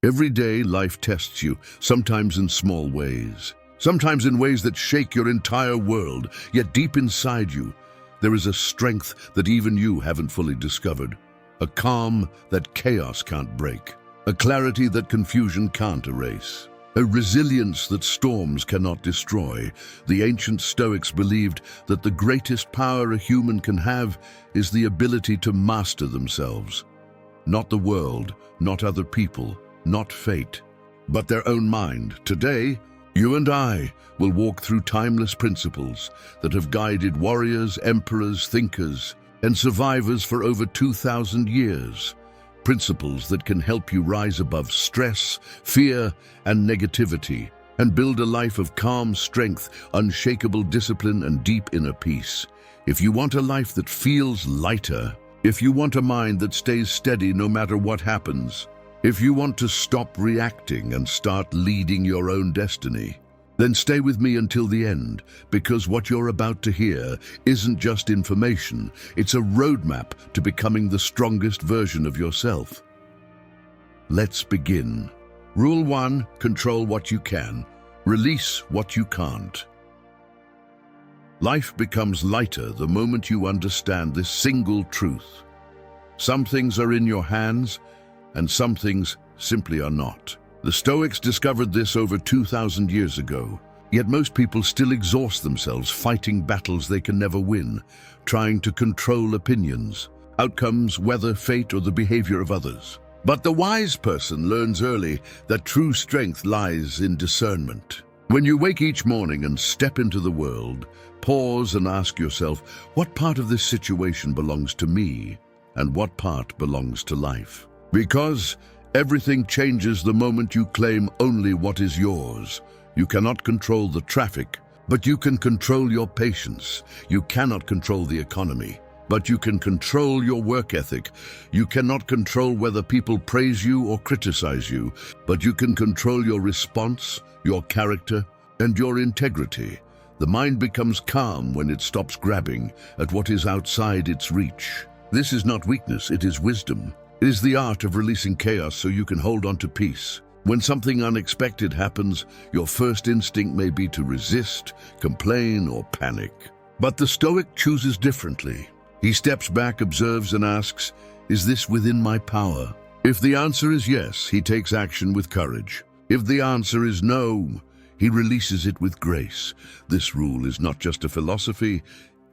Every day, life tests you, sometimes in small ways, sometimes in ways that shake your entire world, yet deep inside you, there is a strength that even you haven't fully discovered, a calm that chaos can't break, a clarity that confusion can't erase, a resilience that storms cannot destroy. The ancient Stoics believed that the greatest power a human can have is the ability to master themselves. Not the world, not other people, not fate, but their own mind. Today, you and I will walk through timeless principles that have guided warriors, emperors, thinkers, and survivors for over 2,000 years. Principles that can help you rise above stress, fear, and negativity, and build a life of calm strength, unshakable discipline, and deep inner peace. If you want a life that feels lighter, if you want a mind that stays steady no matter what happens, if you want to stop reacting and start leading your own destiny, then stay with me until the end, because what you're about to hear isn't just information, it's a roadmap to becoming the strongest version of yourself. Let's begin. Rule 1, control what you can, release what you can't. Life becomes lighter the moment you understand this single truth. Some things are in your hands, and some things simply are not. The Stoics discovered this over 2,000 years ago, yet most people still exhaust themselves fighting battles they can never win, trying to control opinions, outcomes, weather, fate, or the behavior of others. But the wise person learns early that true strength lies in discernment. When you wake each morning and step into the world, pause and ask yourself, what part of this situation belongs to me, and what part belongs to life? Because everything changes the moment you claim only what is yours. You cannot control the traffic, but you can control your patience. You cannot control the economy, but you can control your work ethic. You cannot control whether people praise you or criticize you, but you can control your response, your character, and your integrity. The mind becomes calm when it stops grabbing at what is outside its reach. This is not weakness, it is wisdom. It is the art of releasing chaos so you can hold on to peace. When something unexpected happens, your first instinct may be to resist, complain, or panic. But the Stoic chooses differently. He steps back, observes, and asks, is this within my power? If the answer is yes, he takes action with courage. If the answer is no, he releases it with grace. This rule is not just a philosophy,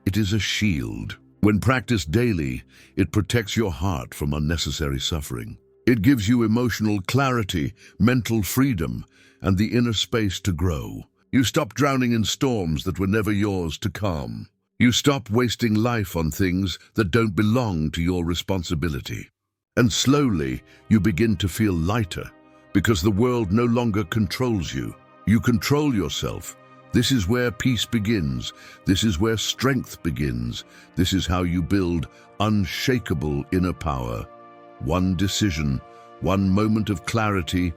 it is a shield. When practiced daily, it protects your heart from unnecessary suffering. It gives you emotional clarity, mental freedom, and the inner space to grow. You stop drowning in storms that were never yours to calm. You stop wasting life on things that don't belong to your responsibility. And slowly, you begin to feel lighter, because the world no longer controls you. You control yourself. This is where peace begins. This is where strength begins. This is how you build unshakable inner power. One decision, one moment of clarity,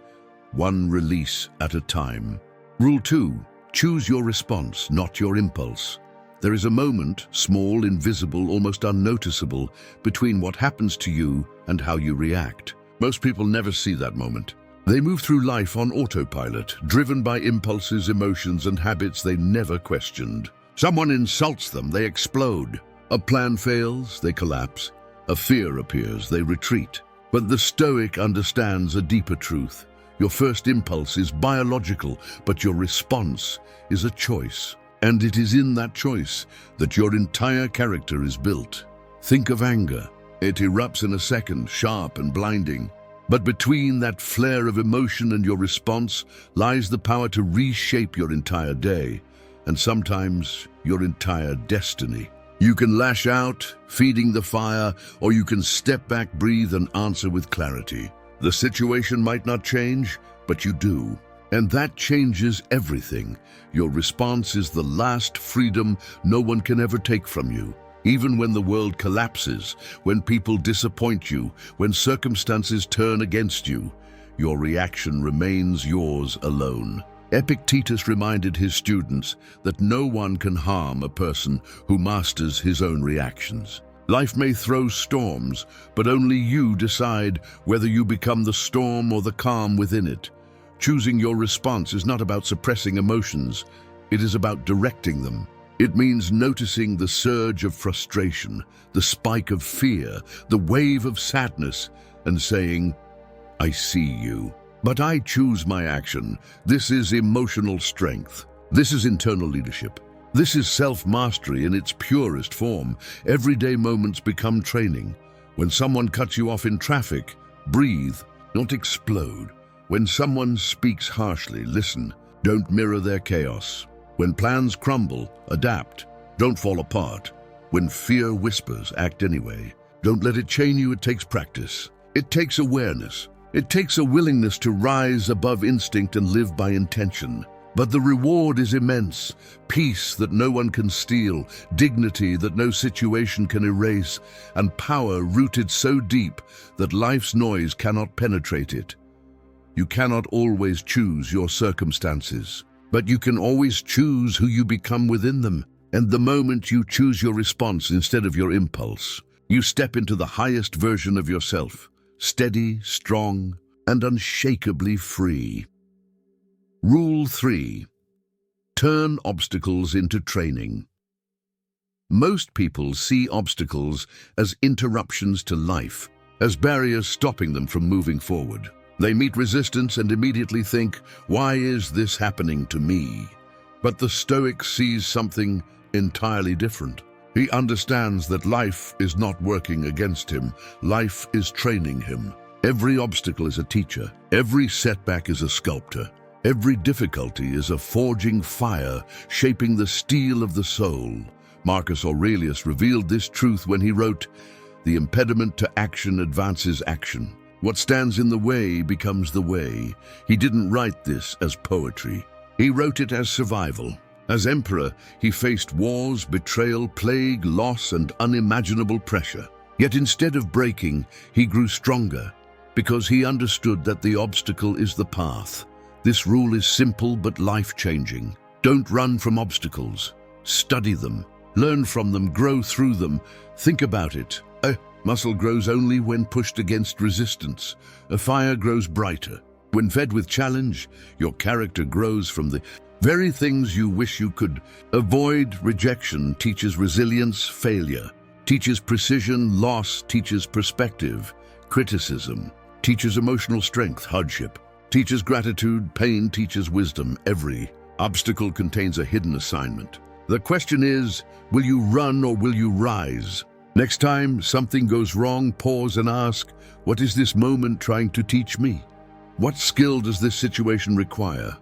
one release at a time. Rule 2, choose your response, not your impulse. There is a moment, small, invisible, almost unnoticeable, between what happens to you and how you react. Most people never see that moment. They move through life on autopilot, driven by impulses, emotions, and habits they never questioned. Someone insults them, they explode. A plan fails, they collapse. A fear appears, they retreat. But the Stoic understands a deeper truth. Your first impulse is biological, but your response is a choice. And it is in that choice that your entire character is built. Think of anger. It erupts in a second, sharp and blinding. But between that flare of emotion and your response lies the power to reshape your entire day, and sometimes your entire destiny. You can lash out, feeding the fire, or you can step back, breathe, and answer with clarity. The situation might not change, but you do. And that changes everything. Your response is the last freedom no one can ever take from you. Even when the world collapses, when people disappoint you, when circumstances turn against you, your reaction remains yours alone. Epictetus reminded his students that no one can harm a person who masters his own reactions. Life may throw storms, but only you decide whether you become the storm or the calm within it. Choosing your response is not about suppressing emotions, it is about directing them. It means noticing the surge of frustration, the spike of fear, the wave of sadness, and saying, "I see you, but I choose my action." This is emotional strength. This is internal leadership. This is self-mastery in its purest form. Everyday moments become training. When someone cuts you off in traffic, breathe, not explode. When someone speaks harshly, listen, don't mirror their chaos. When plans crumble, adapt, don't fall apart. When fear whispers, act anyway. Don't let it chain you, it takes practice. It takes awareness. It takes a willingness to rise above instinct and live by intention. But the reward is immense. Peace that no one can steal, dignity that no situation can erase, and power rooted so deep that life's noise cannot penetrate it. You cannot always choose your circumstances, but you can always choose who you become within them. And the moment you choose your response instead of your impulse, you step into the highest version of yourself, steady, strong, and unshakably free. Rule 3. Turn obstacles into training. Most people see obstacles as interruptions to life, as barriers stopping them from moving forward. They meet resistance and immediately think, "Why is this happening to me?" But the Stoic sees something entirely different. He understands that life is not working against him. Life is training him. Every obstacle is a teacher. Every setback is a sculptor. Every difficulty is a forging fire, shaping the steel of the soul. Marcus Aurelius revealed this truth when he wrote, "The impediment to action advances action. What stands in the way becomes the way." He didn't write this as poetry. He wrote it as survival. As emperor, he faced wars, betrayal, plague, loss, and unimaginable pressure. Yet instead of breaking, he grew stronger, because he understood that the obstacle is the path. This rule is simple but life-changing. Don't run from obstacles. Study them. Learn from them, grow through them. Think about it. A muscle grows only when pushed against resistance. A fire grows brighter. When fed with challenge, your character grows from the very things you wish you could avoid. Rejection teaches resilience, failure teaches precision, loss teaches perspective, criticism teaches emotional strength, hardship teaches gratitude, pain teaches wisdom. Every obstacle contains a hidden assignment. The question is, will you run or will you rise? Next time something goes wrong, pause and ask, what is this moment trying to teach me? What skill does this situation require?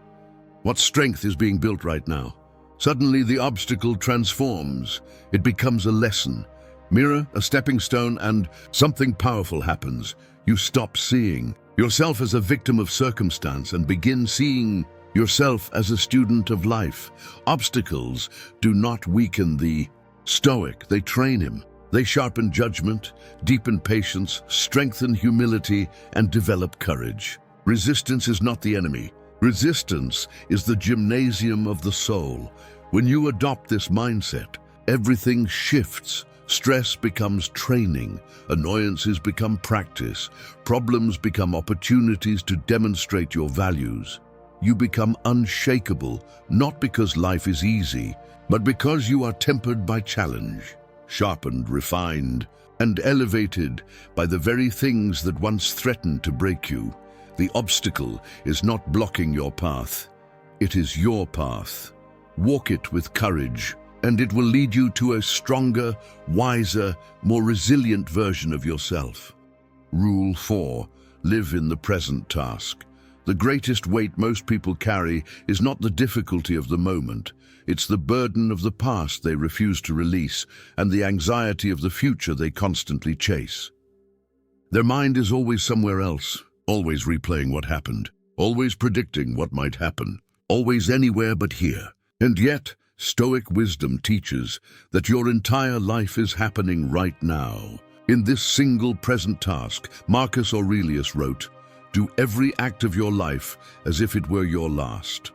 What strength is being built right now? Suddenly the obstacle transforms. It becomes a lesson. Mirror, a stepping stone, and something powerful happens. You stop seeing yourself as a victim of circumstance and begin seeing yourself as a student of life. Obstacles do not weaken the Stoic, they train him. They sharpen judgment, deepen patience, strengthen humility, and develop courage. Resistance is not the enemy. Resistance is the gymnasium of the soul. When you adopt this mindset, everything shifts. Stress becomes training, annoyances become practice, problems become opportunities to demonstrate your values. You become unshakable, not because life is easy, but because you are tempered by challenge, sharpened, refined, and elevated by the very things that once threatened to break you. The obstacle is not blocking your path. It is your path. Walk it with courage, and it will lead you to a stronger, wiser, more resilient version of yourself. Rule 4. Live in the present task. The greatest weight most people carry is not the difficulty of the moment. It's the burden of the past they refuse to release, and the anxiety of the future they constantly chase. Their mind is always somewhere else, always replaying what happened, always predicting what might happen, always anywhere but here. And yet, Stoic wisdom teaches that your entire life is happening right now. In this single present task, Marcus Aurelius wrote, "Do every act of your life as if it were your last."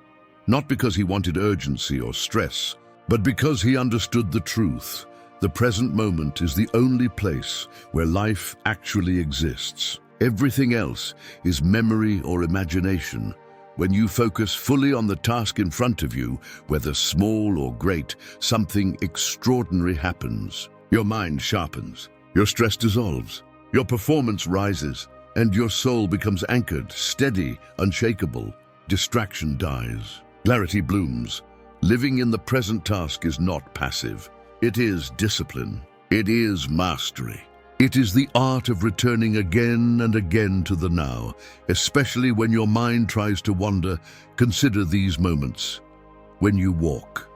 Not because he wanted urgency or stress, but because he understood the truth. The present moment is the only place where life actually exists. Everything else is memory or imagination. When you focus fully on the task in front of you, whether small or great, something extraordinary happens. Your mind sharpens, your stress dissolves, your performance rises, and your soul becomes anchored, steady, unshakable. Distraction dies. Clarity blooms. Living in the present task is not passive. It is discipline. It is mastery. It is the art of returning again and again to the now, especially when your mind tries to wander. Consider these moments. When you walk,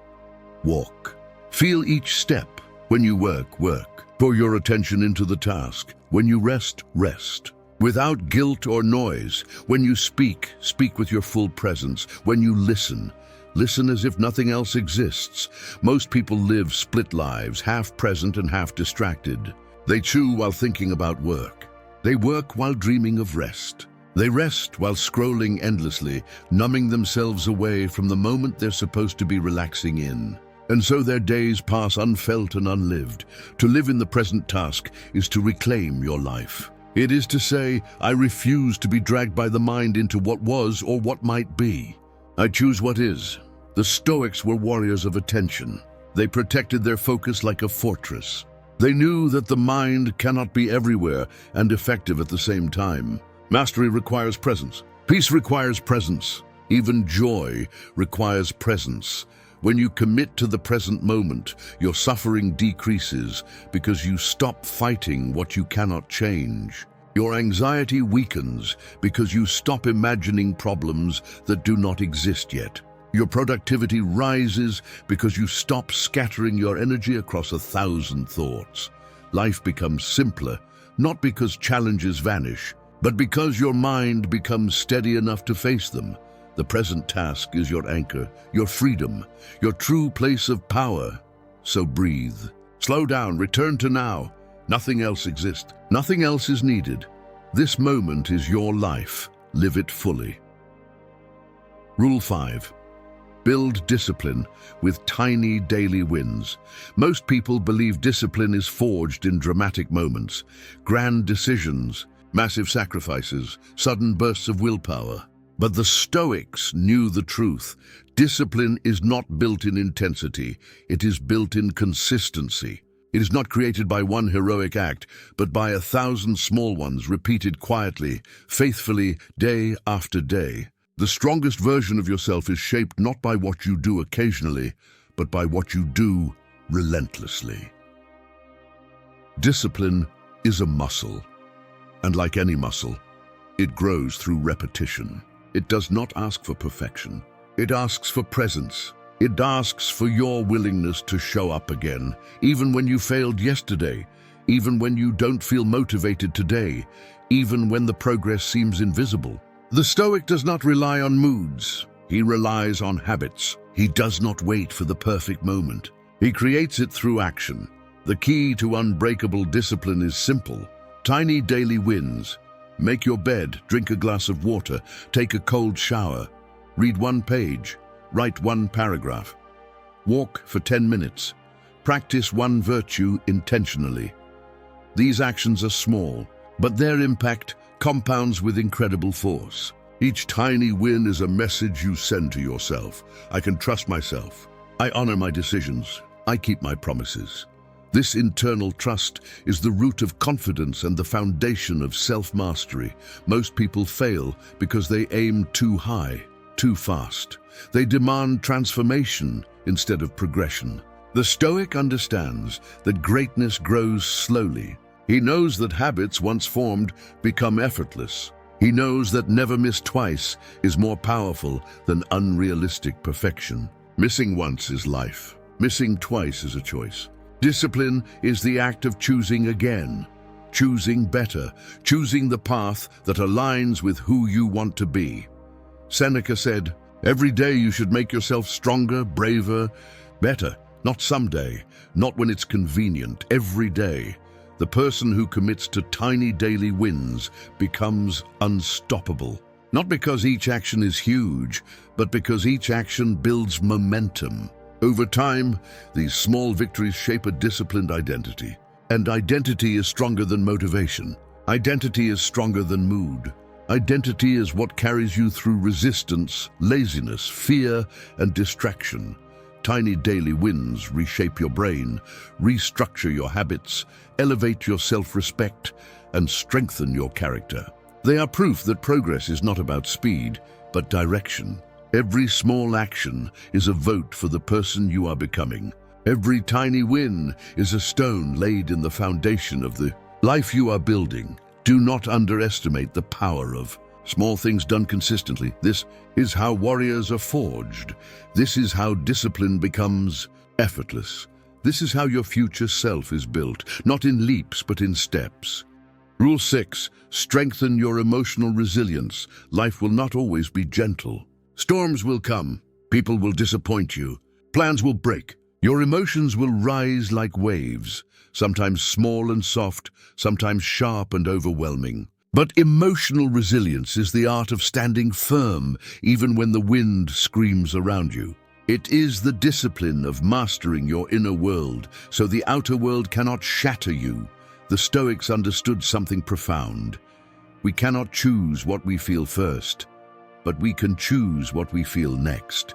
walk. Feel each step. When you work, work. Pour your attention into the task. When you rest, rest. Without guilt or noise. When you speak, speak with your full presence. When you listen, listen as if nothing else exists. Most people live split lives, half present and half distracted. They chew while thinking about work. They work while dreaming of rest. They rest while scrolling endlessly, numbing themselves away from the moment they're supposed to be relaxing in. And so their days pass unfelt and unlived. To live in the present task is to reclaim your life. It is to say, I refuse to be dragged by the mind into what was or what might be. I choose what is. The Stoics were warriors of attention. They protected their focus like a fortress. They knew that the mind cannot be everywhere and effective at the same time. Mastery requires presence. Peace requires presence. Even joy requires presence. When you commit to the present moment, your suffering decreases because you stop fighting what you cannot change. Your anxiety weakens because you stop imagining problems that do not exist yet. Your productivity rises because you stop scattering your energy across 1,000 thoughts. Life becomes simpler, not because challenges vanish, but because your mind becomes steady enough to face them. The present task is your anchor, your freedom, your true place of power. So breathe. Slow down, return to now. Nothing else exists. Nothing else is needed. This moment is your life. Live it fully. Rule 5. Build discipline with tiny daily wins. Most people believe discipline is forged in dramatic moments, grand decisions, massive sacrifices, sudden bursts of willpower. But the Stoics knew the truth. Discipline is not built in intensity, it is built in consistency. It is not created by one heroic act, but by 1,000 small ones repeated quietly, faithfully, day after day. The strongest version of yourself is shaped not by what you do occasionally, but by what you do relentlessly. Discipline is a muscle, and like any muscle, it grows through repetition. It does not ask for perfection. It asks for presence. It asks for your willingness to show up again, even when you failed yesterday, even when you don't feel motivated today, even when the progress seems invisible. The Stoic does not rely on moods. He relies on habits. He does not wait for the perfect moment. He creates it through action. The key to unbreakable discipline is simple. Tiny daily wins. Make your bed, drink a glass of water, take a cold shower, read one page, write one paragraph. Walk for 10 minutes. Practice one virtue intentionally. These actions are small, but their impact compounds with incredible force. Each tiny win is a message you send to yourself. I can trust myself. I honor my decisions. I keep my promises. This internal trust is the root of confidence and the foundation of self-mastery. Most people fail because they aim too high, too fast. They demand transformation instead of progression. The Stoic understands that greatness grows slowly. He knows that habits once formed become effortless. He knows that never missed twice is more powerful than unrealistic perfection. Missing once is life. Missing twice is a choice. Discipline is the act of choosing again, choosing better, choosing the path that aligns with who you want to be. Seneca said, "Every day you should make yourself stronger, braver, better. Not someday, not when it's convenient, every day." The person who commits to tiny daily wins becomes unstoppable. Not because each action is huge, but because each action builds momentum. Over time, these small victories shape a disciplined identity. And identity is stronger than motivation. Identity is stronger than mood. Identity is what carries you through resistance, laziness, fear, and distraction. Tiny daily wins reshape your brain, restructure your habits, elevate your self-respect, and strengthen your character. They are proof that progress is not about speed, but direction. Every small action is a vote for the person you are becoming. Every tiny win is a stone laid in the foundation of the life you are building. Do not underestimate the power of small things done consistently. This is how warriors are forged. This is how discipline becomes effortless. This is how your future self is built, not in leaps, but in steps. Rule 6, strengthen your emotional resilience. Life will not always be gentle. Storms will come. People will disappoint you. Plans will break. Your emotions will rise like waves, sometimes small and soft, sometimes sharp and overwhelming. But emotional resilience is the art of standing firm even when the wind screams around you. It is the discipline of mastering your inner world so the outer world cannot shatter you. The Stoics understood something profound. We cannot choose what we feel first, but we can choose what we feel next.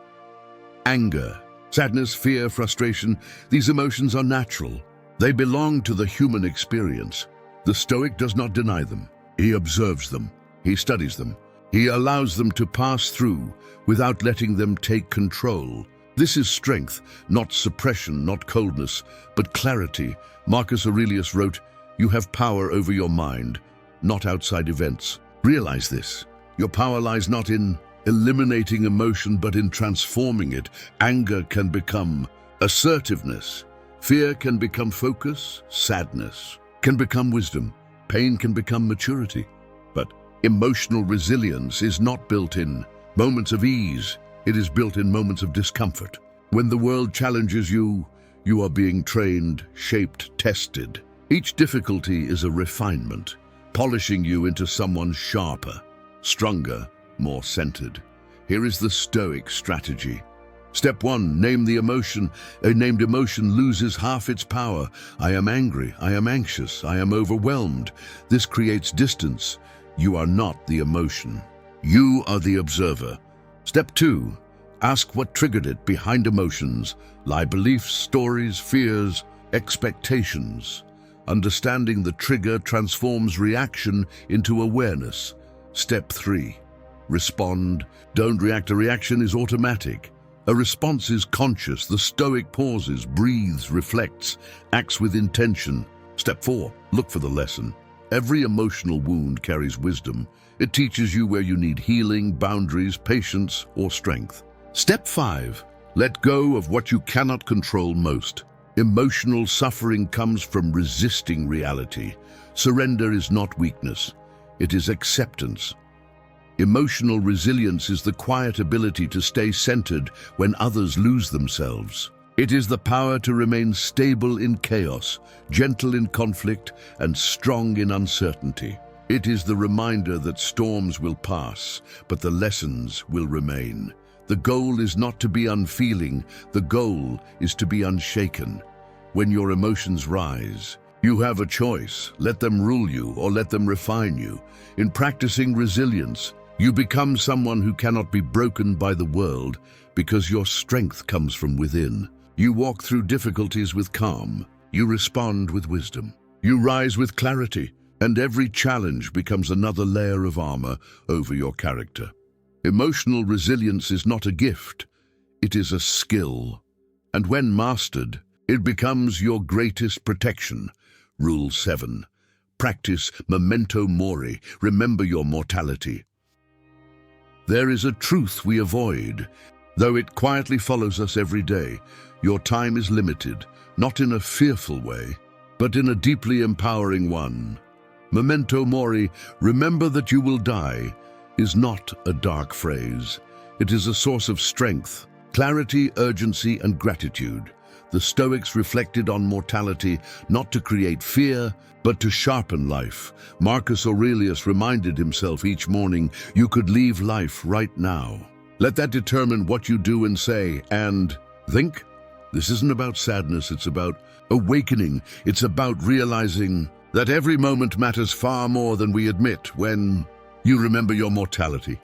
Anger, sadness, fear, frustration, these emotions are natural. They belong to the human experience. The Stoic does not deny them. He observes them. He studies them. He allows them to pass through without letting them take control. This is strength, not suppression, not coldness, but clarity. Marcus Aurelius wrote, "You have power over your mind, not outside events." Realize this. Your power lies not in eliminating emotion, but in transforming it. Anger can become assertiveness. Fear can become focus. Sadness can become wisdom. Pain can become maturity. But emotional resilience is not built in moments of ease. It is built in moments of discomfort. When the world challenges you, you are being trained, shaped, tested. Each difficulty is a refinement, polishing you into someone sharper, stronger, more centered. Here is the Stoic strategy. Step 1, name the emotion. A named emotion loses half its power. I am angry, I am anxious, I am overwhelmed. This creates distance. You are not the emotion. You are the observer. Step 2, ask what triggered it. Behind emotions lie beliefs, stories, fears, expectations. Understanding the trigger transforms reaction into awareness. Step 3, respond. Don't react. A reaction is automatic. A response is conscious. The Stoic pauses, breathes, reflects, acts with intention. Step 4, look for the lesson. Every emotional wound carries wisdom. It teaches you where you need healing, boundaries, patience, or strength. Step 5, let go of what you cannot control most. Emotional suffering comes from resisting reality. Surrender is not weakness. It is acceptance. Emotional resilience is the quiet ability to stay centered when others lose themselves. It is the power to remain stable in chaos, gentle in conflict, and strong in uncertainty. It is the reminder that storms will pass, but the lessons will remain. The goal is not to be unfeeling. The goal is to be unshaken. When your emotions rise, you have a choice. Let them rule you or let them refine you. In practicing resilience, you become someone who cannot be broken by the world because your strength comes from within. You walk through difficulties with calm. You respond with wisdom. You rise with clarity, and every challenge becomes another layer of armor over your character. Emotional resilience is not a gift. It is a skill. And when mastered, it becomes your greatest protection. Rule 7. Practice memento mori. Remember your mortality. There is a truth we avoid, though it quietly follows us every day. Your time is limited, not in a fearful way, but in a deeply empowering one. Memento mori, remember that you will die, is not a dark phrase. It is a source of strength, clarity, urgency, and gratitude. The Stoics reflected on mortality not to create fear, but to sharpen life. Marcus Aurelius reminded himself each morning, you could leave life right now. Let that determine what you do and say and think. This isn't about sadness, it's about awakening. It's about realizing that every moment matters far more than we admit. When you remember your mortality,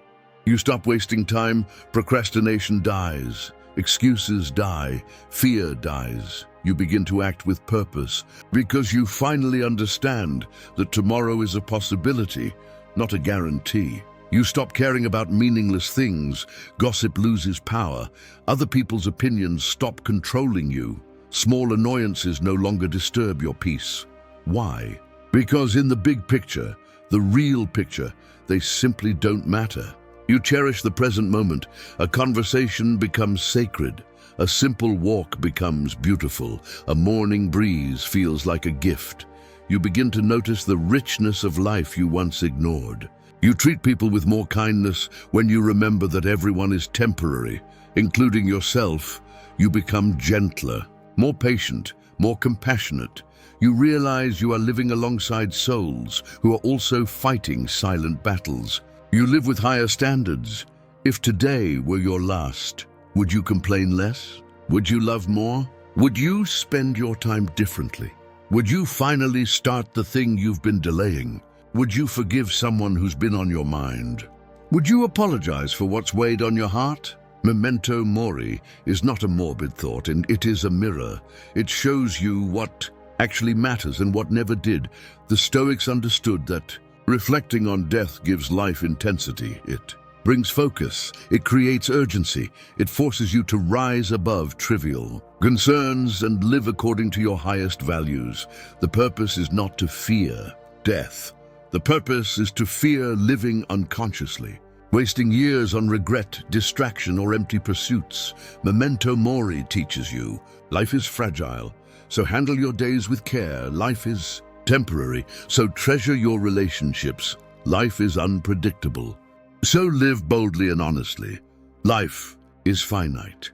you stop wasting time, procrastination dies, excuses die, fear dies. You begin to act with purpose because you finally understand that tomorrow is a possibility, not a guarantee. You stop caring about meaningless things. Gossip loses power. Other people's opinions stop controlling you. Small annoyances no longer disturb your peace. Why? Because in the big picture, the real picture, they simply don't matter. You cherish the present moment. A conversation becomes sacred. A simple walk becomes beautiful. A morning breeze feels like a gift. You begin to notice the richness of life you once ignored. You treat people with more kindness when you remember that everyone is temporary, including yourself. You become gentler, more patient, more compassionate. You realize you are living alongside souls who are also fighting silent battles. You live with higher standards. If today were your last, would you complain less? Would you love more? Would you spend your time differently? Would you finally start the thing you've been delaying? Would you forgive someone who's been on your mind? Would you apologize for what's weighed on your heart? Memento mori is not a morbid thought, and it is a mirror. It shows you what actually matters and what never did. The Stoics understood that reflecting on death gives life intensity. It brings focus. It creates urgency. It forces you to rise above trivial concerns and live according to your highest values. The purpose is not to fear death. The purpose is to fear living unconsciously, wasting years on regret, distraction, or empty pursuits. Memento mori teaches you life is fragile, so handle your days with care. Life is temporary, so treasure your relationships. Life is unpredictable, so live boldly and honestly. Life is finite,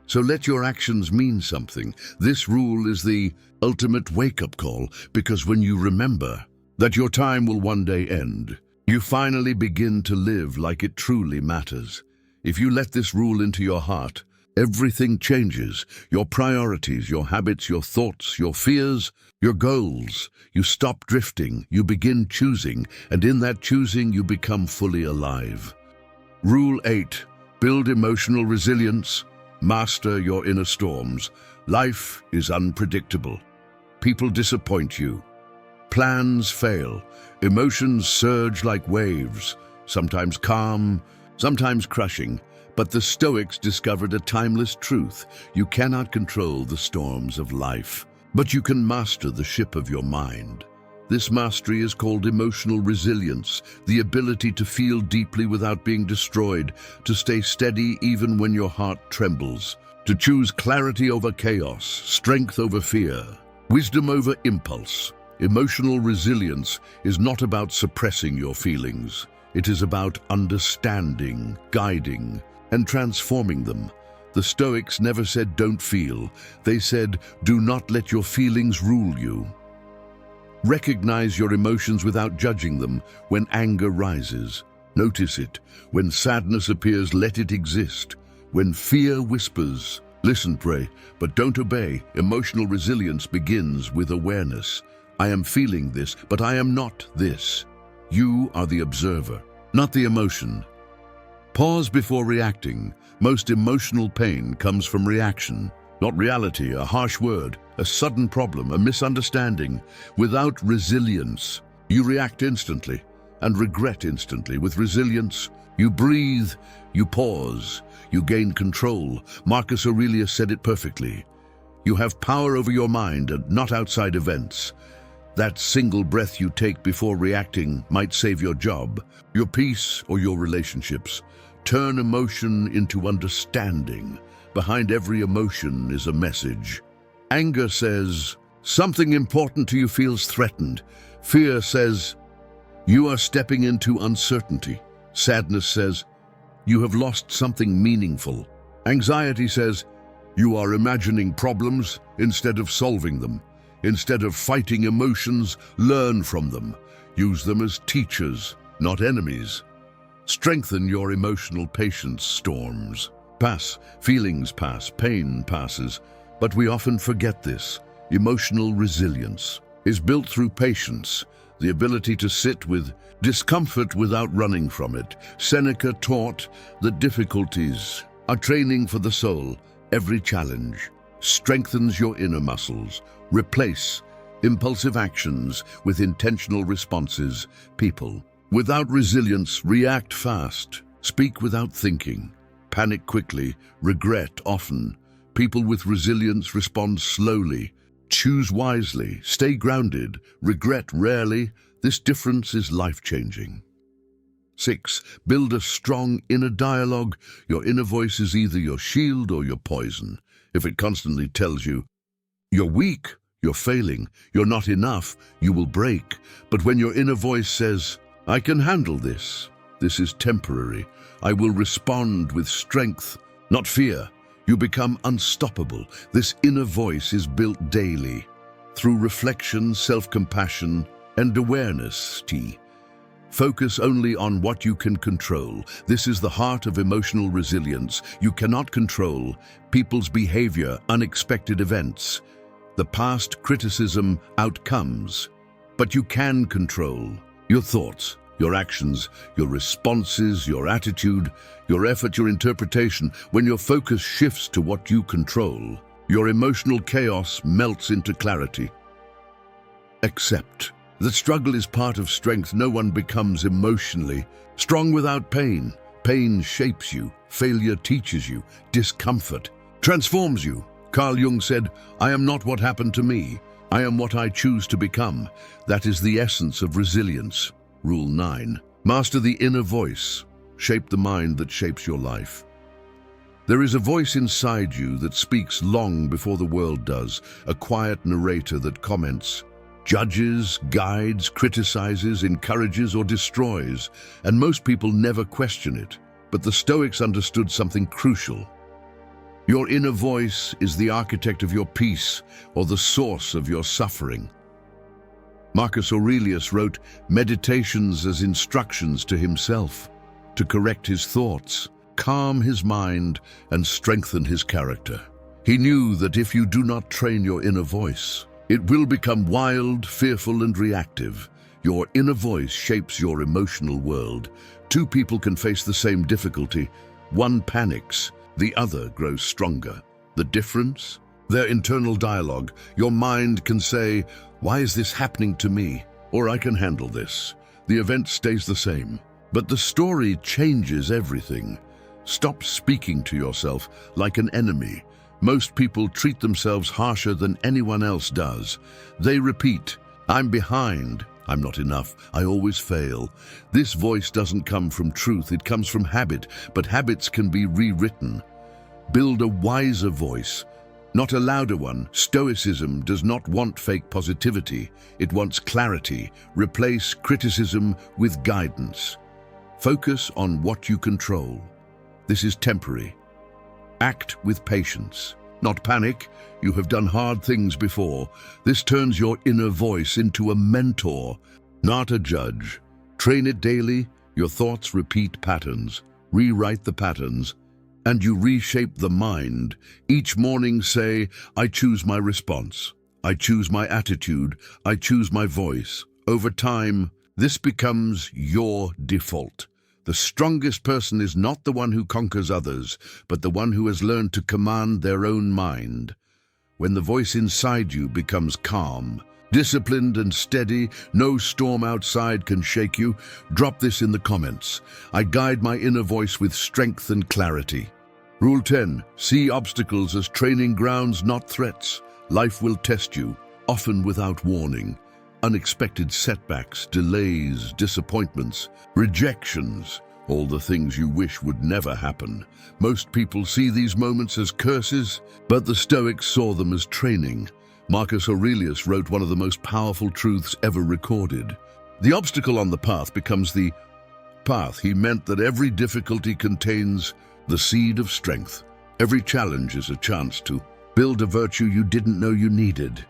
so let your actions mean something. This rule is the ultimate wake-up call, because when you remember that your time will one day end, you finally begin to live like it truly matters. If you let this rule into your heart, everything changes. Your priorities, your habits, your thoughts, your fears, your goals. You stop drifting, you begin choosing, and in that choosing you become fully alive. Rule 8. Build emotional resilience. Master your inner storms. Life is unpredictable. People disappoint you. Plans fail. Emotions surge like waves, sometimes calm, sometimes crushing. But the Stoics discovered a timeless truth. You cannot control the storms of life, but you can master the ship of your mind. This mastery is called emotional resilience, the ability to feel deeply without being destroyed, to stay steady even when your heart trembles, to choose clarity over chaos, strength over fear, wisdom over impulse. Emotional resilience is not about suppressing your feelings. It is about understanding, guiding, and transforming them. The Stoics never said don't feel. They said do not let your feelings rule you. Recognize your emotions without judging them. When anger rises, notice it. When sadness appears, let it exist. When fear whispers, listen, pray, but don't obey. Emotional resilience begins with awareness. I am feeling this, but I am not this. You are the observer, not the emotion. Pause before reacting. Most emotional pain comes from reaction, not reality, a harsh word, a sudden problem, a misunderstanding. Without resilience, you react instantly and regret instantly. With resilience, you breathe, you pause, you gain control. Marcus Aurelius said it perfectly. You have power over your mind and not outside events. That single breath you take before reacting might save your job, your peace, or your relationships. Turn emotion into understanding. Behind every emotion is a message. Anger says, something important to you feels threatened. Fear says, you are stepping into uncertainty. Sadness says, you have lost something meaningful. Anxiety says, you are imagining problems instead of solving them. Instead of fighting emotions, learn from them. Use them as teachers, not enemies. Strengthen your emotional patience. Storms pass, feelings pass, pain passes. But we often forget this. Emotional resilience is built through patience, the ability to sit with discomfort without running from it. Seneca taught that difficulties are training for the soul. Every challenge strengthens your inner muscles. Replace impulsive actions with intentional responses. People without resilience react fast, speak without thinking, panic quickly, regret often. People with resilience respond slowly, choose wisely, stay grounded, regret rarely. This difference is life-changing. 6. Build a strong inner dialogue. Your inner voice is either your shield or your poison. If it constantly tells you, "You're weak, you're failing, you're not enough," you will break. But when your inner voice says, "I can handle this. This is temporary. I will respond with strength, not fear," you become unstoppable. This inner voice is built daily through reflection, self-compassion, and awareness. Focus only on what you can control. This is the heart of emotional resilience. You cannot control people's behavior, unexpected events, the past, criticism, outcomes. But you can control your thoughts, your actions, your responses, your attitude, your effort, your interpretation. When your focus shifts to what you control, your emotional chaos melts into clarity. Accept that struggle is part of strength. No one becomes emotionally strong without pain. Pain shapes you. Failure teaches you. Discomfort transforms you. Carl Jung said, "I am not what happened to me. I am what I choose to become." That is the essence of resilience. Rule 9. Master the inner voice. Shape the mind that shapes your life. There is a voice inside you that speaks long before the world does, a quiet narrator that comments, judges, guides, criticizes, encourages, or destroys, and most people never question it. But the Stoics understood something crucial. Your inner voice is the architect of your peace or the source of your suffering. Marcus Aurelius wrote meditations as instructions to himself, to correct his thoughts, calm his mind, and strengthen his character. He knew that if you do not train your inner voice, it will become wild, fearful, and reactive. Your inner voice shapes your emotional world. Two people can face the same difficulty. One panics, the other grows stronger. The difference? Their internal dialogue. Your mind can say, "Why is this happening to me?" Or, "I can handle this." The event stays the same, but the story changes everything. Stop speaking to yourself like an enemy. Most people treat themselves harsher than anyone else does. They repeat, "I'm behind, I'm not enough, I always fail." This voice doesn't come from truth, it comes from habit, but habits can be rewritten. Build a wiser voice, not a louder one. Stoicism does not want fake positivity, it wants clarity. Replace criticism with guidance. Focus on what you control. This is temporary. Act with patience, not panic. You have done hard things before. This turns your inner voice into a mentor, not a judge. Train it daily. Your thoughts repeat patterns. Rewrite the patterns, and you reshape the mind. Each morning say, "I choose my response. I choose my attitude. I choose my voice." Over time, this becomes your default. The strongest person is not the one who conquers others, but the one who has learned to command their own mind. When the voice inside you becomes calm, disciplined and steady, no storm outside can shake you. Drop this in the comments. I guide my inner voice with strength and clarity. Rule 10. See obstacles as training grounds, not threats. Life will test you, often without warning. Unexpected setbacks, delays, disappointments, rejections, all the things you wish would never happen. Most people see these moments as curses, but the Stoics saw them as training. Marcus Aurelius wrote one of the most powerful truths ever recorded. The obstacle on the path becomes the path. He meant that every difficulty contains the seed of strength. Every challenge is a chance to build a virtue you didn't know you needed.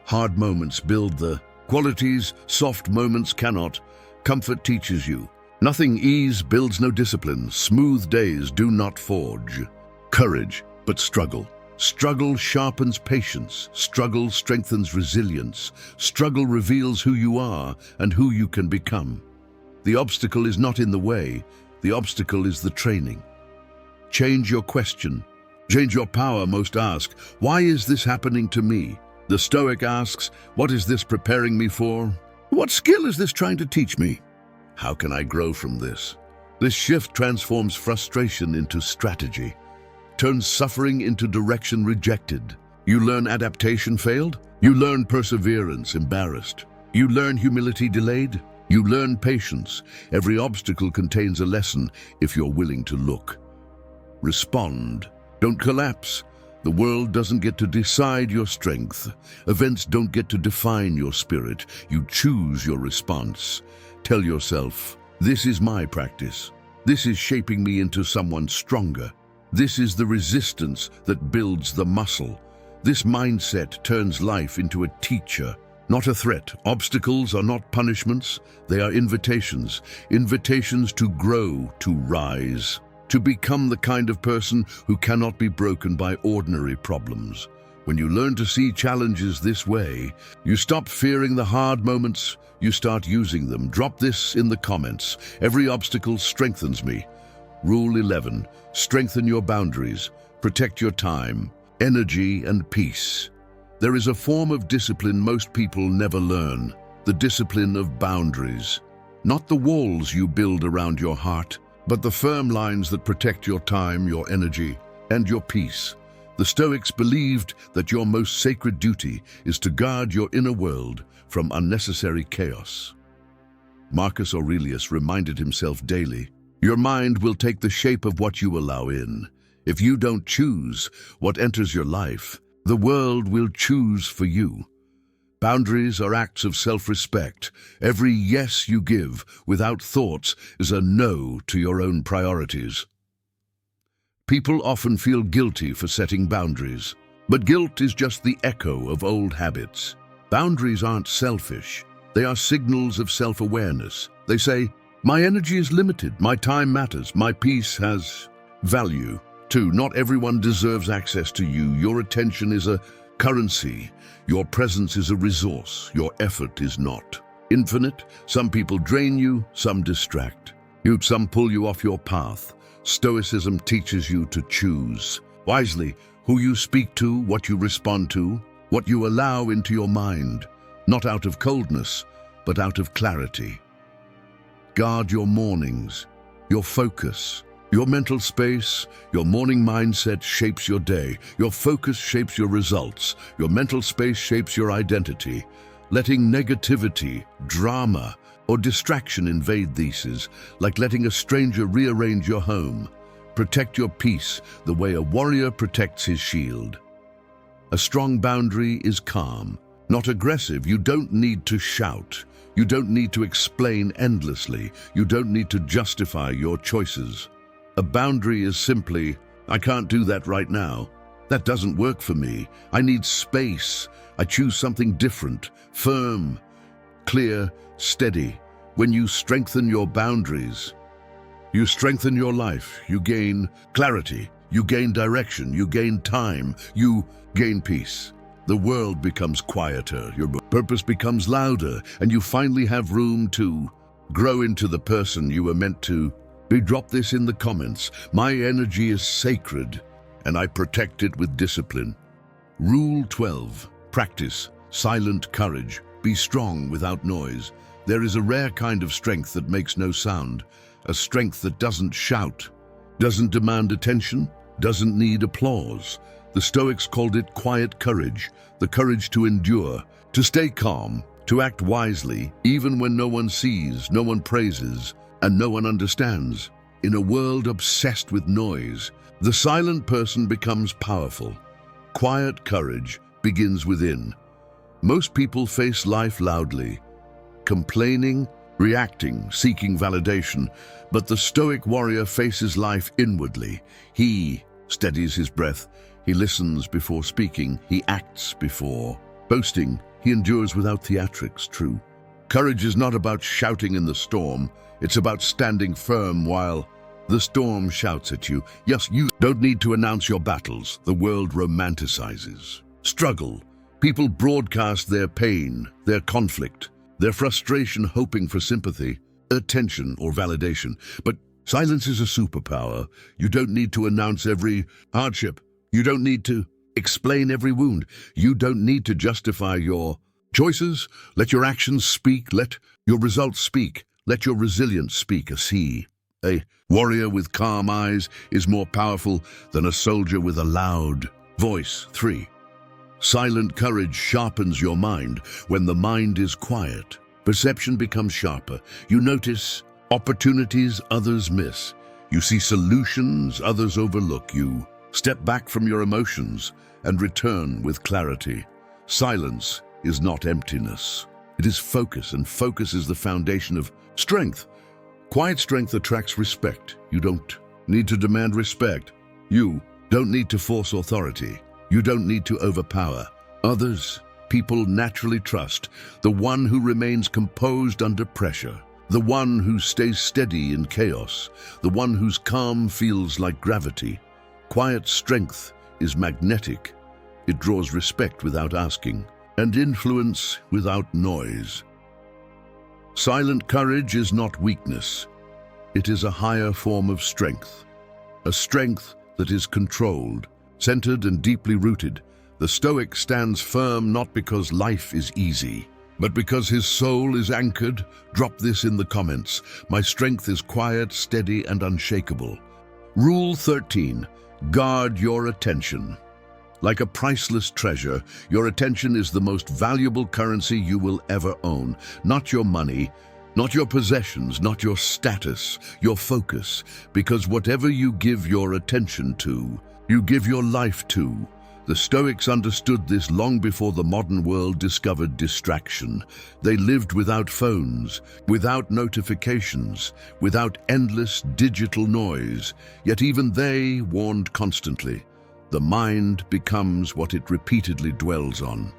Hard moments build the qualities soft moments cannot. Comfort teaches you. Nothing ease builds no discipline. Smooth days do not forge courage, but struggle. Struggle sharpens patience. Struggle strengthens resilience. Struggle reveals who you are and who you can become. The obstacle is not in the way. The obstacle is the training. Change your question. Change your power. Most ask, why is this happening to me? The Stoic asks, what is this preparing me for? What skill is this trying to teach me? How can I grow from this? This shift transforms frustration into strategy, turns suffering into direction rejected. You learn adaptation failed. You learn perseverance embarrassed. You learn humility delayed. You learn patience. Every obstacle contains a lesson if you're willing to look. Respond. Don't collapse. The world doesn't get to decide your strength. Events don't get to define your spirit. You choose your response. Tell yourself, this is my practice. This is shaping me into someone stronger. This is the resistance that builds the muscle. This mindset turns life into a teacher, not a threat. Obstacles are not punishments. They are invitations. Invitations to grow, to rise, to become the kind of person who cannot be broken by ordinary problems. When you learn to see challenges this way, you stop fearing the hard moments. You start using them. Drop this in the comments. Every obstacle strengthens me. Rule 11. Strengthen your boundaries. Protect your time, energy, and peace. There is a form of discipline most people never learn. The discipline of boundaries. Not the walls you build around your heart, but the firm lines that protect your time, your energy, and your peace. The Stoics believed that your most sacred duty is to guard your inner world from unnecessary chaos. Marcus Aurelius reminded himself daily, your mind will take the shape of what you allow in. If you don't choose what enters your life, the world will choose for you. Boundaries are acts of self-respect. Every yes you give without thoughts is a no to your own priorities. People often feel guilty for setting boundaries, but guilt is just the echo of old habits. Boundaries aren't selfish. They are signals of self-awareness. They say, my energy is limited, my time matters, my peace has value. 2. Not everyone deserves access to you. Your attention is a currency. Your presence is a resource. Your effort is not. Infinite. Some people drain you, some distract. Some pull you off your path. Stoicism teaches you to choose wisely who you speak to, what you respond to, what you allow into your mind, not out of coldness, but out of clarity. Guard your mornings, your focus, your mental space. Your morning mindset shapes your day. Your focus shapes your results. Your mental space shapes your identity. Letting negativity, drama, or distraction invade these is like letting a stranger rearrange your home. Protect your peace the way a warrior protects his shield. A strong boundary is calm, not aggressive. You don't need to shout. You don't need to explain endlessly. You don't need to justify your choices. A boundary is simply, I can't do that right now. That doesn't work for me. I need space. I choose something different, firm, clear, steady. When you strengthen your boundaries, you strengthen your life. You gain clarity. You gain direction. You gain time. You gain peace. The world becomes quieter. Your purpose becomes louder, and you finally have room to grow into the person you were meant to be. Drop this in the comments. My energy is sacred, and I protect it with discipline. Rule 12. Practice silent courage. Be strong without noise. There is a rare kind of strength that makes no sound, a strength that doesn't shout, doesn't demand attention, doesn't need applause. The Stoics called it quiet courage, the courage to endure, to stay calm, to act wisely, even when no one sees, no one praises, and no one understands. In a world obsessed with noise, the silent person becomes powerful. Quiet courage begins within. Most people face life loudly, complaining, reacting, seeking validation, but the Stoic warrior faces life inwardly. He steadies his breath. He listens before speaking. He acts before boasting. He endures without theatrics. True. Courage is not about shouting in the storm. It's about standing firm while The storm shouts at you. Yes, you don't need to announce your battles. The world romanticizes. Struggle. People broadcast their pain, their conflict, their frustration, hoping for sympathy, attention, or validation. But silence is a superpower. You don't need to announce every hardship. You don't need to explain every wound. You don't need to justify your choices. Let your actions speak. Let your results speak. Let your resilience speak. A warrior with calm eyes is more powerful than a soldier with a loud voice. 3. Silent courage sharpens your mind. When the mind is quiet, perception becomes sharper. You notice opportunities others miss. You see solutions others overlook. You step back from your emotions and return with clarity. Silence is not emptiness. It is focus, and focus is the foundation of strength. Quiet strength attracts respect. You don't need to demand respect. You don't need to force authority. You don't need to overpower others. People naturally trust the one who remains composed under pressure, the one who stays steady in chaos, the one whose calm feels like gravity. Quiet strength is magnetic. It draws respect without asking, and influence without noise. Silent courage is not weakness. It is a higher form of strength, a strength that is controlled, centered, and deeply rooted. The Stoic stands firm not because life is easy, but because his soul is anchored. Drop this in the comments. My strength is quiet, steady, and unshakable. Rule 13. Guard your attention. Like a priceless treasure, your attention is the most valuable currency you will ever own. Not your money, not your possessions, not your status, your focus. Because whatever you give your attention to, you give your life to. The Stoics understood this long before the modern world discovered distraction. They lived without phones, without notifications, without endless digital noise. Yet even they warned constantly. The mind becomes what it repeatedly dwells on.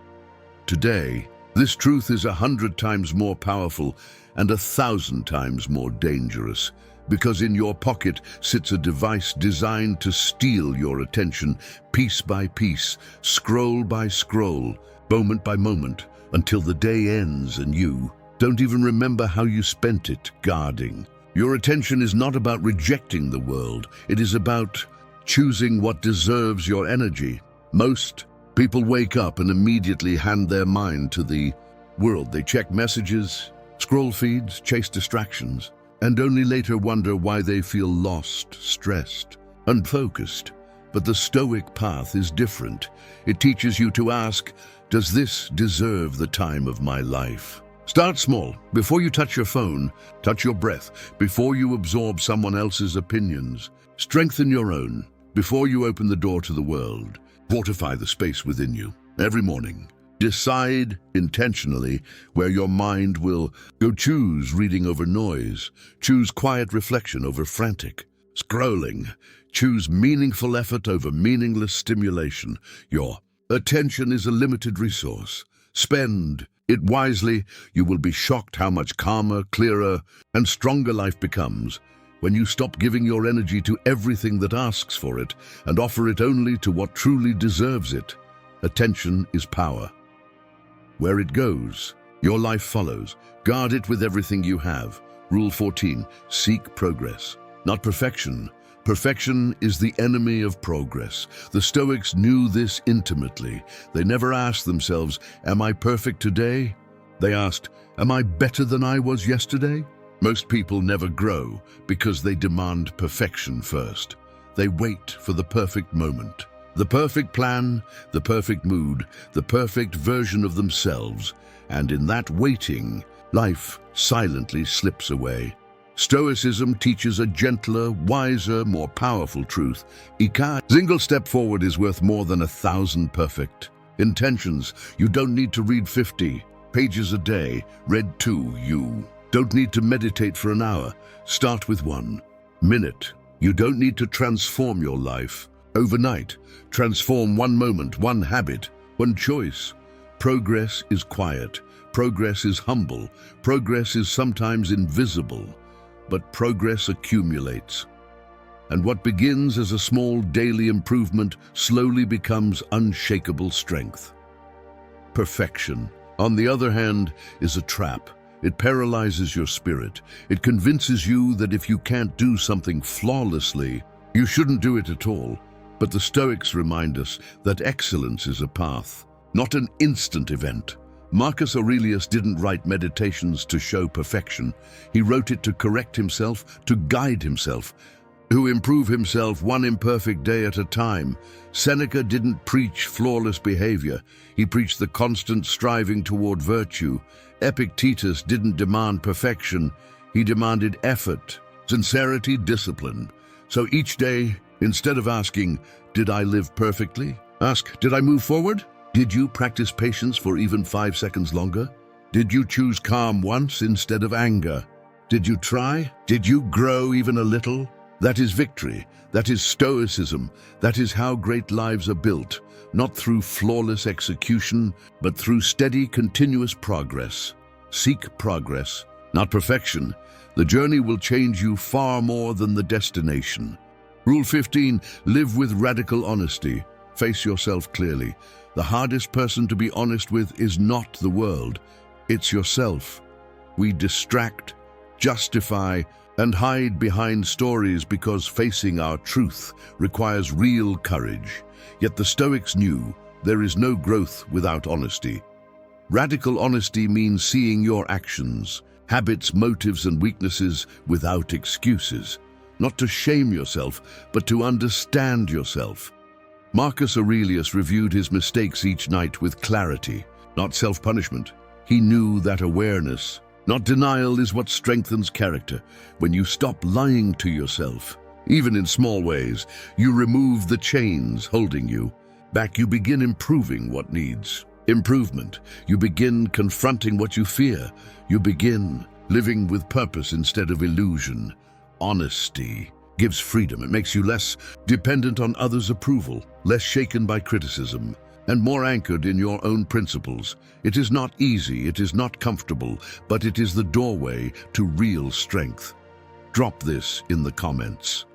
Today, this truth is 100 times more powerful and 1,000 times more dangerous, because in your pocket sits a device designed to steal your attention piece by piece, scroll by scroll, moment by moment, until the day ends and you don't even remember how you spent it guarding. Your attention is not about rejecting the world. It is about choosing what deserves your energy. Most people wake up and immediately hand their mind to the world. They check messages, scroll feeds, chase distractions, and only later wonder why they feel lost, stressed, unfocused. But the Stoic path is different. It teaches you to ask, does this deserve the time of my life? Start small. Before you touch your phone, touch your breath. Before you absorb someone else's opinions, strengthen your own. Before you open the door to the world, fortify the space within you. Every morning, decide intentionally where your mind will go. Choose reading over noise. Choose quiet reflection over frantic scrolling. Choose meaningful effort over meaningless stimulation. Your attention is a limited resource. Spend it wisely. You will be shocked how much calmer, clearer, and stronger life becomes when you stop giving your energy to everything that asks for it and offer it only to what truly deserves it. Attention is power. Where it goes, your life follows. Guard it with everything you have. Rule 14. Seek progress, not perfection. Perfection is the enemy of progress. The Stoics knew this intimately. They never asked themselves, am I perfect today? They asked, am I better than I was yesterday? Most people never grow because they demand perfection first. They wait for the perfect moment, the perfect plan, the perfect mood, the perfect version of themselves. And in that waiting, life silently slips away. Stoicism teaches a gentler, wiser, more powerful truth. A single step forward is worth more than 1,000 perfect intentions. You don't need to read 50 pages a day. Read 2. You don't need to meditate for an hour. Start with 1 minute. You don't need to transform your life overnight. Transform 1 moment, 1 habit, 1 choice. Progress is quiet. Progress is humble. Progress is sometimes invisible. But progress accumulates. And what begins as a small daily improvement slowly becomes unshakable strength. Perfection, on the other hand, is a trap. It paralyzes your spirit. It convinces you that if you can't do something flawlessly, you shouldn't do it at all. But the Stoics remind us that excellence is a path, not an instant event. Marcus Aurelius didn't write Meditations to show perfection. He wrote it to correct himself, to guide himself, to improve himself one imperfect day at a time. Seneca didn't preach flawless behavior. He preached the constant striving toward virtue. Epictetus didn't demand perfection. He demanded effort, sincerity, discipline. So each day, instead of asking, "Did I live perfectly?" ask, "Did I move forward? Did you practice patience for even 5 seconds longer? Did you choose calm once instead of anger? Did you try? Did you grow even a little?" That is victory. That is Stoicism. That is how great lives are built, not through flawless execution, but through steady, continuous progress. Seek progress, not perfection. The journey will change you far more than the destination. Rule 15, live with radical honesty. Face yourself clearly. The hardest person to be honest with is not the world, it's yourself. We distract, justify, and hide behind stories because facing our truth requires real courage. Yet the Stoics knew there is no growth without honesty. Radical honesty means seeing your actions, habits, motives, and weaknesses without excuses. Not to shame yourself, but to understand yourself. Marcus Aurelius reviewed his mistakes each night with clarity, not self-punishment. He knew that awareness, not denial, is what strengthens character. When you stop lying to yourself, even in small ways, you remove the chains holding you back. You begin improving what needs improvement. You begin confronting what you fear. You begin living with purpose instead of illusion. Honesty gives freedom. It makes you less dependent on others' approval, less shaken by criticism, and more anchored in your own principles. It is not easy, it is not comfortable, but it is the doorway to real strength. Drop this in the comments.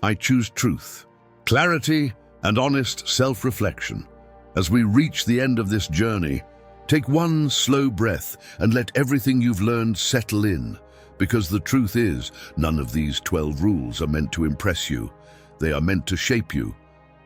I choose truth, clarity, and honest self-reflection. As we reach the end of this journey, take one slow breath and let everything you've learned settle in. Because the truth is, none of these 12 rules are meant to impress you. They are meant to shape you,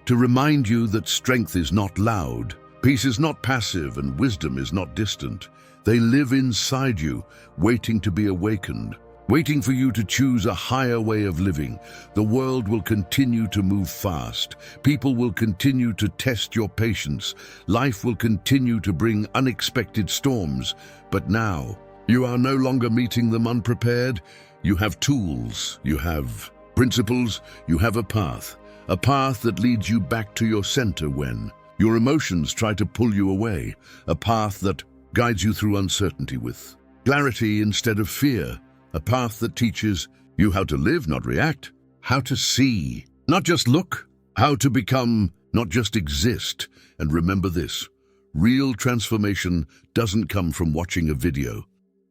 to remind you that strength is not loud, peace is not passive, and wisdom is not distant. They live inside you, waiting to be awakened, waiting for you to choose a higher way of living. The world will continue to move fast. People will continue to test your patience. Life will continue to bring unexpected storms. But now, you are no longer meeting them unprepared. You have tools, you have principles, you have a path that leads you back to your center when your emotions try to pull you away, a path that guides you through uncertainty with clarity instead of fear, a path that teaches you how to live, not react, how to see, not just look, how to become, not just exist. And remember this, real transformation doesn't come from watching a video.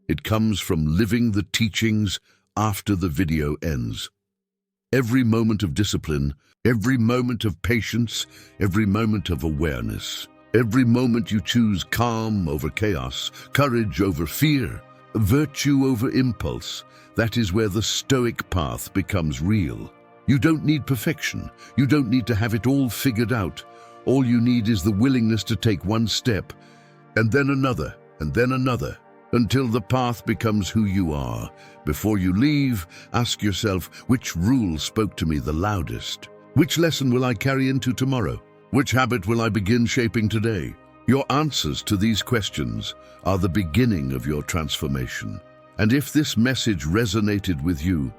It comes from living the teachings after the video ends. Every moment of discipline, every moment of patience, every moment of awareness, every moment you choose calm over chaos, courage over fear, virtue over impulse, that is where the Stoic path becomes real. You don't need perfection. You don't need to have it all figured out. All you need is the willingness to take one step, and then another, and then another, until the path becomes who you are. Before you leave, ask yourself, which rule spoke to me the loudest? Which lesson will I carry into tomorrow? Which habit will I begin shaping today? Your answers to these questions are the beginning of your transformation. And if this message resonated with you,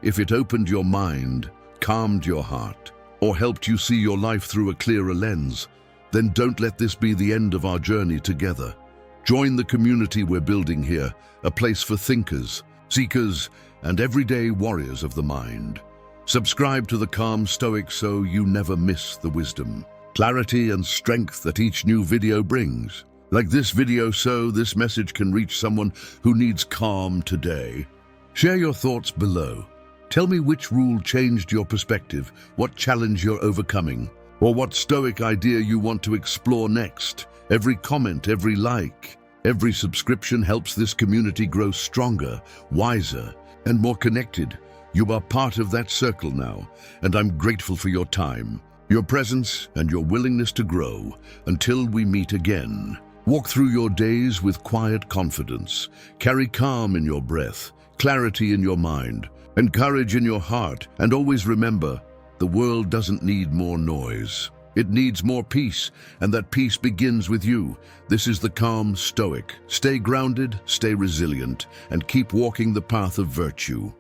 if it opened your mind, calmed your heart, or helped you see your life through a clearer lens, then don't let this be the end of our journey together. Join the community we're building here, a place for thinkers, seekers, and everyday warriors of the mind. Subscribe to the Calm Stoic so you never miss the wisdom, clarity, and strength that each new video brings. Like this video, so this message can reach someone who needs calm today. Share your thoughts below. Tell me which rule changed your perspective, what challenge you're overcoming, or what Stoic idea you want to explore next. Every comment, every like, every subscription helps this community grow stronger, wiser, and more connected. You are part of that circle now, and I'm grateful for your time, your presence, and your willingness to grow. Until we meet again, walk through your days with quiet confidence. Carry calm in your breath, clarity in your mind, and courage in your heart. And always remember, the world doesn't need more noise. It needs more peace, and that peace begins with you. This is the calm Stoic. Stay grounded, stay resilient, and keep walking the path of virtue.